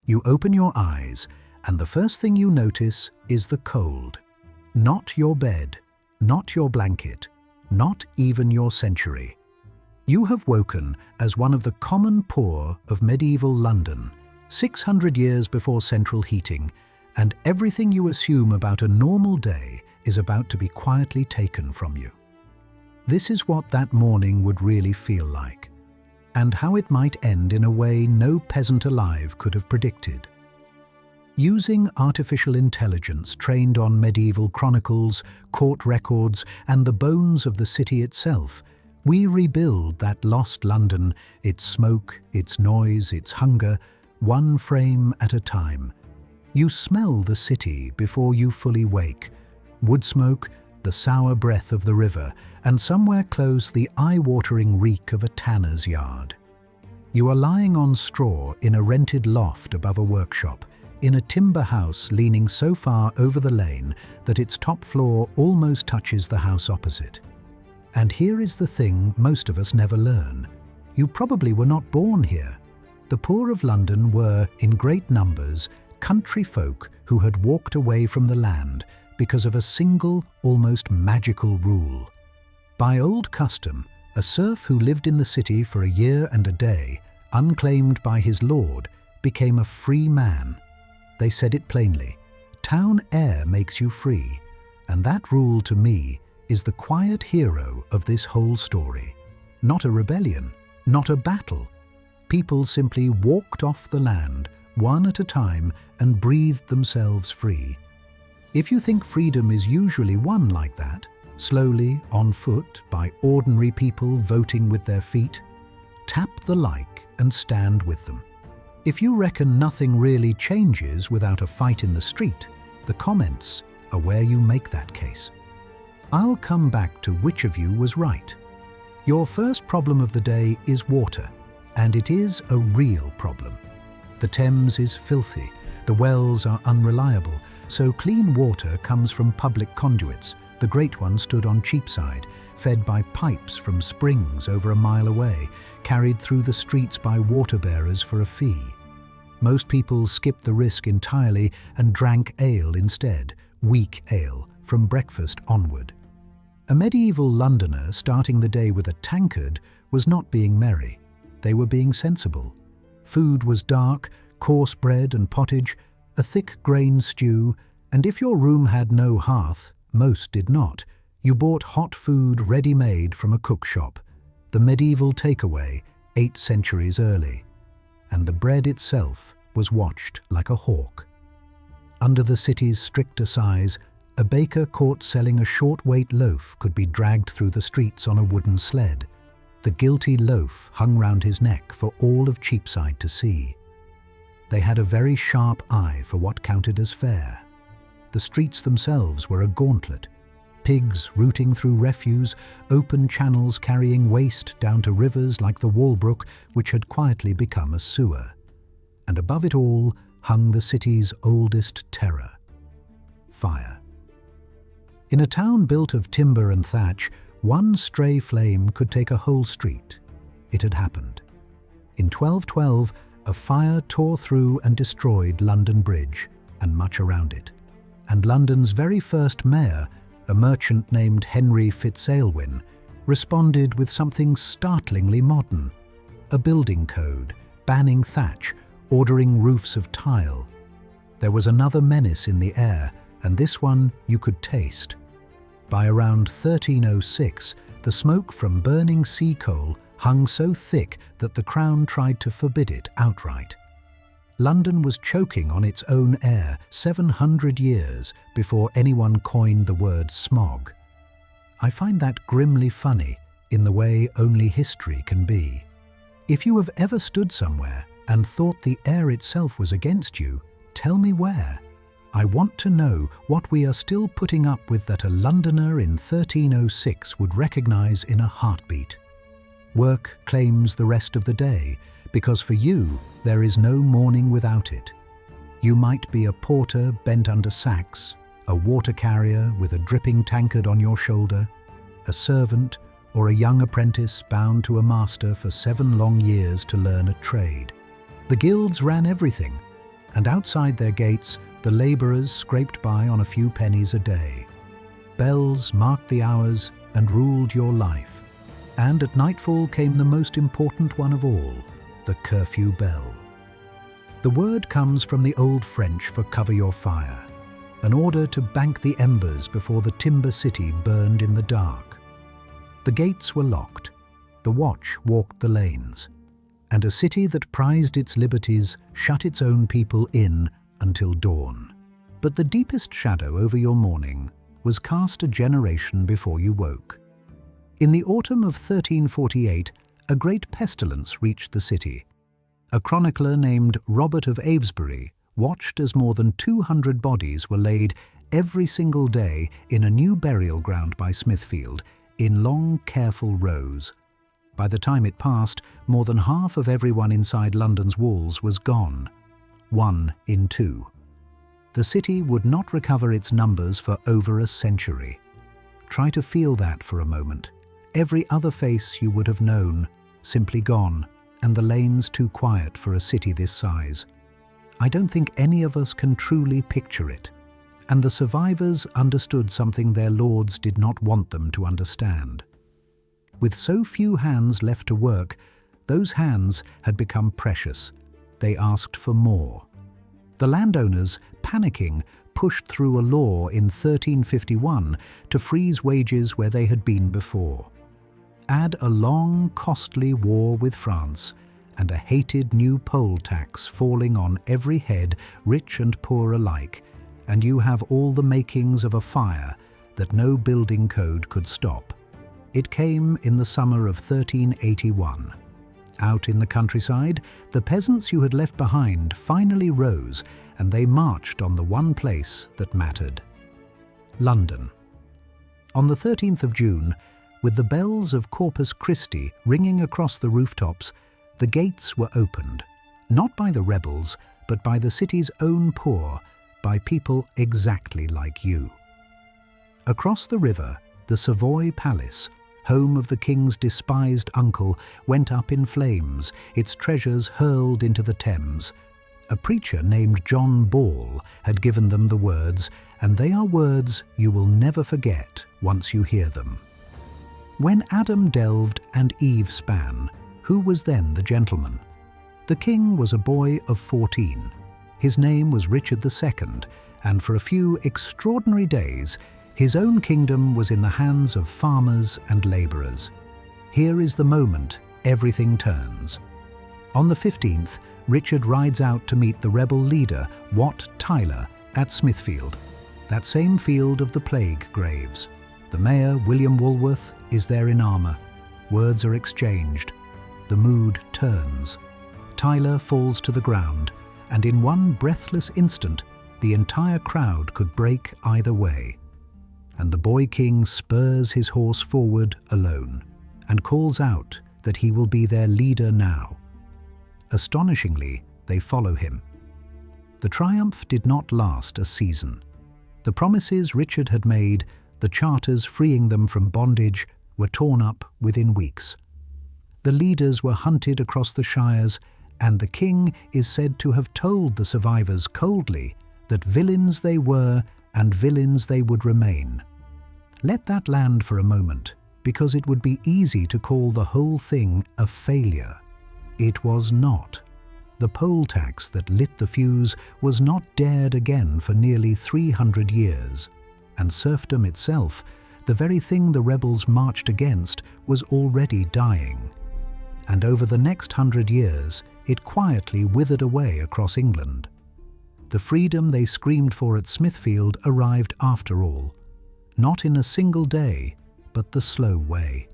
You open your eyes, and the first thing you notice is the cold. Not your bed, not your blanket, not even your century. You have woken as one of the common poor of medieval London, 600 years before central heating, and everything you assume about a normal day is about to be quietly taken from you. This is what that morning would really feel like, and how it might end in a way no peasant alive could have predicted. Using artificial intelligence trained on medieval chronicles, court records, and the bones of the city itself, we rebuild that lost London, its smoke, its noise, its hunger, one frame at a time. You smell the city before you fully wake. Wood smoke, the sour breath of the river, and somewhere close the eye-watering reek of a tanner's yard. You are lying on straw in a rented loft above a workshop, in a timber house leaning so far over the lane that its top floor almost touches the house opposite. And here is the thing most of us never learn. You probably were not born here. The poor of London were, in great numbers, country folk who had walked away from the land because of a single, almost magical rule. By old custom, a serf who lived in the city for a year and a day, unclaimed by his lord, became a free man. They said it plainly, town air makes you free, and that rule to me is the quiet hero of this whole story. Not a rebellion, not a battle. People simply walked off the land, one at a time, and breathed themselves free. If you think freedom is usually won like that, slowly, on foot, by ordinary people voting with their feet, tap the like and stand with them. If you reckon nothing really changes without a fight in the street, the comments are where you make that case. I'll come back to which of you was right. Your first problem of the day is water, and it is a real problem. The Thames is filthy, the wells are unreliable, so clean water comes from public conduits. The great one stood on Cheapside, fed by pipes from springs over a mile away, carried through the streets by water bearers for a fee. Most people skipped the risk entirely and drank ale instead, weak ale, from breakfast onward. A medieval Londoner starting the day with a tankard was not being merry. They were being sensible. Food was dark, coarse bread and pottage, a thick grain stew, and if your room had no hearth, most did not, you bought hot food ready-made from a cook shop, the medieval takeaway 8 centuries early, and the bread itself was watched like a hawk. Under the city's strict Assize, a baker caught selling a short-weight loaf could be dragged through the streets on a wooden sled. The guilty loaf hung round his neck for all of Cheapside to see. They had a very sharp eye for what counted as fair. The streets themselves were a gauntlet. Pigs rooting through refuse, open channels carrying waste down to rivers like the Walbrook, which had quietly become a sewer. And above it all hung the city's oldest terror: fire. In a town built of timber and thatch, one stray flame could take a whole street. It had happened. In 1212, a fire tore through and destroyed London Bridge and much around it. And London's very first mayor, a merchant named Henry Fitzailwyn, responded with something startlingly modern: a building code, banning thatch, ordering roofs of tile. There was another menace in the air, and this one you could taste. By around 1306, the smoke from burning sea coal hung so thick that the Crown tried to forbid it outright. London was choking on its own air 700 years before anyone coined the word smog. I find that grimly funny in the way only history can be. If you have ever stood somewhere and thought the air itself was against you, tell me where. I want to know what we are still putting up with that a Londoner in 1306 would recognize in a heartbeat. Work claims the rest of the day, because for you there is no morning without it. You might be a porter bent under sacks, a water carrier with a dripping tankard on your shoulder, a servant or a young apprentice bound to a master for 7 long years to learn a trade. The guilds ran everything. and outside their gates the labourers scraped by on a few pennies a day. Bells marked the hours and ruled your life. And at nightfall came the most important one of all, the curfew bell. The word comes from the Old French for cover your fire, an order to bank the embers before the timber city burned in the dark. The gates were locked, the watch walked the lanes, and a city that prized its liberties shut its own people in until dawn. But the deepest shadow over your morning was cast a generation before you woke. In the autumn of 1348, a great pestilence reached the city. A chronicler named Robert of Avesbury watched as more than 200 bodies were laid every single day in a new burial ground by Smithfield, in long, careful rows. By the time it passed, more than half of everyone inside London's walls was gone, 1 in 2. The city would not recover its numbers for over a century. Try to feel that for a moment. Every other face you would have known, simply gone, and the lanes too quiet for a city this size. I don't think any of us can truly picture it. And the survivors understood something their lords did not want them to understand. With so few hands left to work, those hands had become precious. They asked for more. The landowners, panicking, pushed through a law in 1351 to freeze wages where they had been before. Add a long, costly war with France and a hated new poll tax falling on every head, rich and poor alike, and you have all the makings of a fire that no building code could stop. It came in the summer of 1381. Out in the countryside, the peasants you had left behind finally rose, and they marched on the one place that mattered: London. On the 13th of June, with the bells of Corpus Christi ringing across the rooftops, the gates were opened, not by the rebels, but by the city's own poor, by people exactly like you. Across the river, the Savoy Palace, home of the king's despised uncle, went up in flames, its treasures hurled into the Thames. A preacher named John Ball had given them the words, and they are words you will never forget once you hear them. When Adam delved and Eve span, who was then the gentleman? The king was a boy of 14. His name was Richard II, and for a few extraordinary days, his own kingdom was in the hands of farmers and labourers. Here is the moment everything turns. On the 15th, Richard rides out to meet the rebel leader, Wat Tyler, at Smithfield, that same field of the plague graves. The mayor, William Walworth, is there in armour. Words are exchanged. The mood turns. Tyler falls to the ground, and in one breathless instant, the entire crowd could break either way. And the boy king spurs his horse forward alone, and calls out that he will be their leader now. Astonishingly, they follow him. The triumph did not last a season. The promises Richard had made, the charters freeing them from bondage, were torn up within weeks. The leaders were hunted across the shires, and the king is said to have told the survivors coldly that villains they were and villains they would remain. Let that land for a moment, because it would be easy to call the whole thing a failure. It was not. The poll tax that lit the fuse was not dared again for nearly 300 years, and serfdom itself, the very thing the rebels marched against, was already dying. And over the next 100 years, it quietly withered away across England. The freedom they screamed for at Smithfield arrived after all, not in a single day, but the slow way,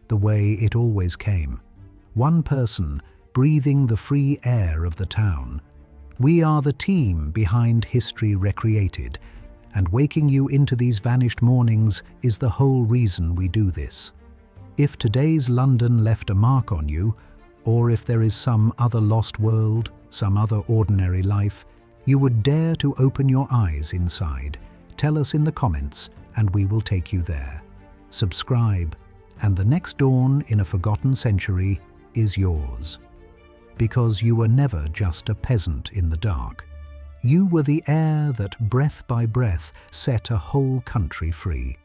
the way it always came. One person breathing the free air of the town. We are the team behind history recreated, and waking you into these vanished mornings is the whole reason we do this. If today's London left a mark on you, or if there is some other lost world, some other ordinary life, you would dare to open your eyes inside. Tell us in the comments, and we will take you there. Subscribe, and the next dawn in a forgotten century is yours. Because you were never just a peasant in the dark. You were the air that, breath by breath, set a whole country free.